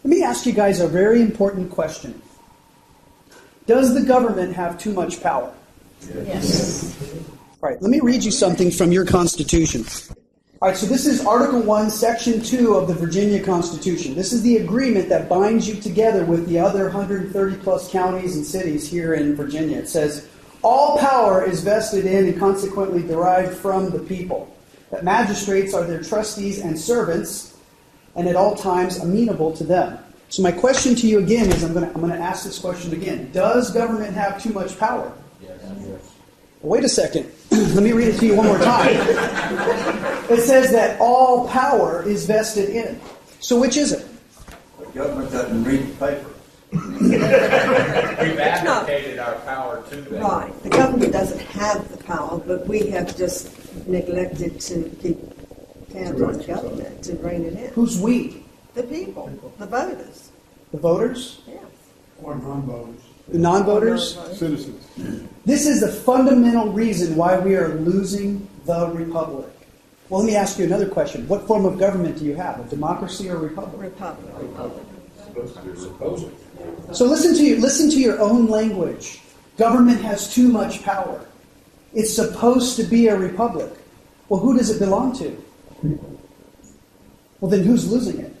Let me ask you guys a very important question. Does the government have too much power? Yes. All right, let me read you something from your Constitution. All right, so this is Article 1, Section 2 of the Virginia Constitution. This is the agreement that binds you together with the other 130-plus counties and cities here in Virginia. It says, all power is vested in and consequently derived from the people. That magistrates are their trustees and servants, and at all times amenable to them. So my question to you again is, I'm going to ask this question again. Does government have too much power? Yes. Wait a second. Let me read it to you one more time. It says that all power is vested in. So which is it? The government doesn't read the paper. We've advocated our power to them. Right. The government doesn't have the power, but we have just neglected to keep tabs on the government to rein it in. Who's we? The people, the voters. The voters? Yes. Or non-voters. The non-voters? Citizens. This is the fundamental reason why we are losing the republic. Well, let me ask you another question. What form of government do you have? A democracy or a republic? Republic. So listen to your own language. Government has too much power. It's supposed to be a republic. Well, who does it belong to? Well, then who's losing it?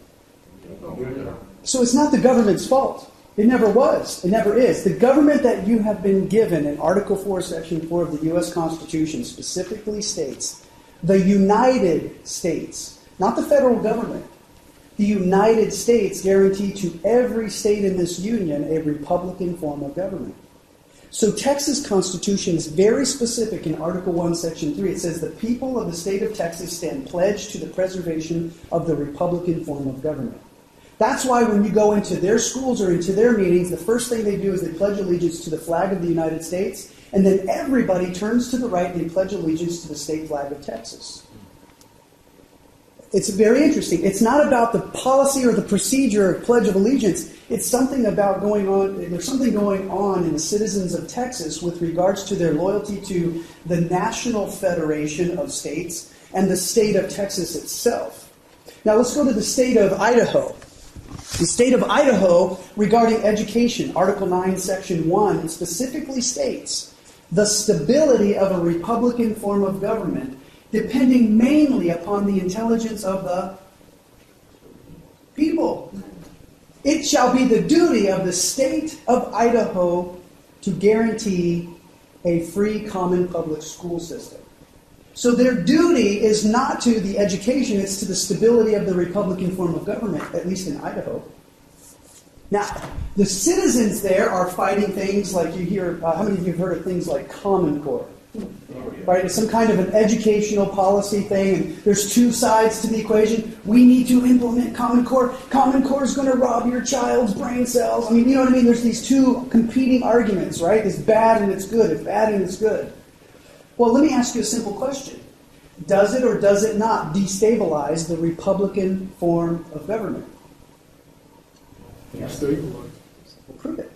So it's not the government's fault. It never was. It never is. The government that you have been given in Article 4, Section 4 of the U.S. Constitution specifically states the United States, not the federal government. The United States guarantee to every state in this union a Republican form of government. So Texas Constitution is very specific in Article 1, Section 3. It says the people of the state of Texas stand pledged to the preservation of the Republican form of government. That's why when you go into their schools or into their meetings, the first thing they do is they pledge allegiance to the flag of the United States, and then everybody turns to the right and they pledge allegiance to the state flag of Texas. It's very interesting. It's not about the policy or the procedure of Pledge of Allegiance. It's something about going on. There's something going on in the citizens of Texas with regards to their loyalty to the National Federation of States and the state of Texas itself. Now let's go to the state of Idaho. The state of Idaho regarding education, Article 9, Section 1, specifically states the stability of a Republican form of government depending mainly upon the intelligence of the people. It shall be the duty of the state of Idaho to guarantee a free common public school system. So their duty is not to the education, it's to the stability of the Republican form of government, at least in Idaho. Now, the citizens there are fighting things like you hear, how many of you have heard of things like Common Core? Right? It's some kind of an educational policy thing, and there's two sides to the equation. We need to implement Common Core. Common Core is going to rob your child's brain cells. I mean, you know what I mean? There's these two competing arguments, right? It's bad and it's good. It's bad and it's good. Well, let me ask you a simple question. Does it or does it not destabilize the Republican form of government? Destabilize. Well, prove it.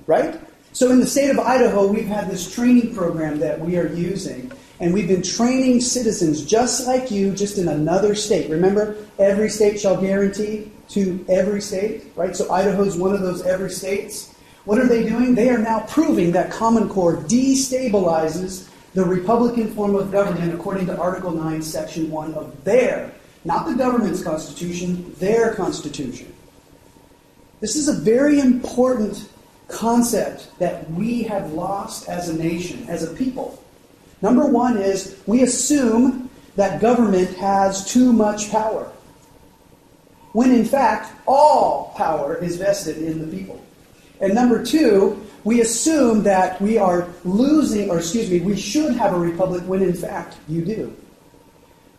Right? So in the state of Idaho, we've had this training program that we are using, and we've been training citizens just like you, just in another state. Remember, every state shall guarantee to every state, right? So Idaho's one of those every states. What are they doing? They are now proving that Common Core destabilizes the Republican form of government according to Article 9, Section 1 of their, not the government's constitution, their constitution. This is a very important concept that we have lost as a nation, as a people. Number one is we assume that government has too much power, when in fact all power is vested in the people. And number two, we assume that we are losing, we should have a republic when in fact you do.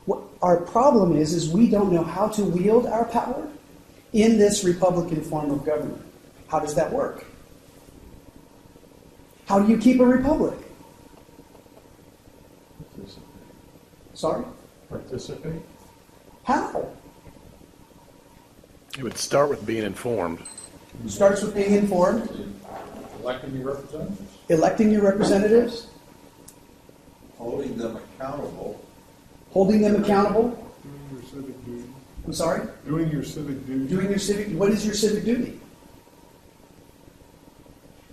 What our problem is we don't know how to wield our power in this Republican form of government. How does that work? How do you keep a republic? Sorry? Participate. How? It would start with being informed. It starts with being informed, Electing your representatives. electing your representatives, Holding them accountable. holding them accountable, Doing your civic duty. I'm sorry? Doing your civic duty. Doing your civic, what is your civic duty?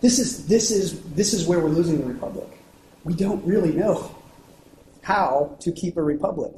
This is where we're losing the republic. We don't really know how to keep a republic.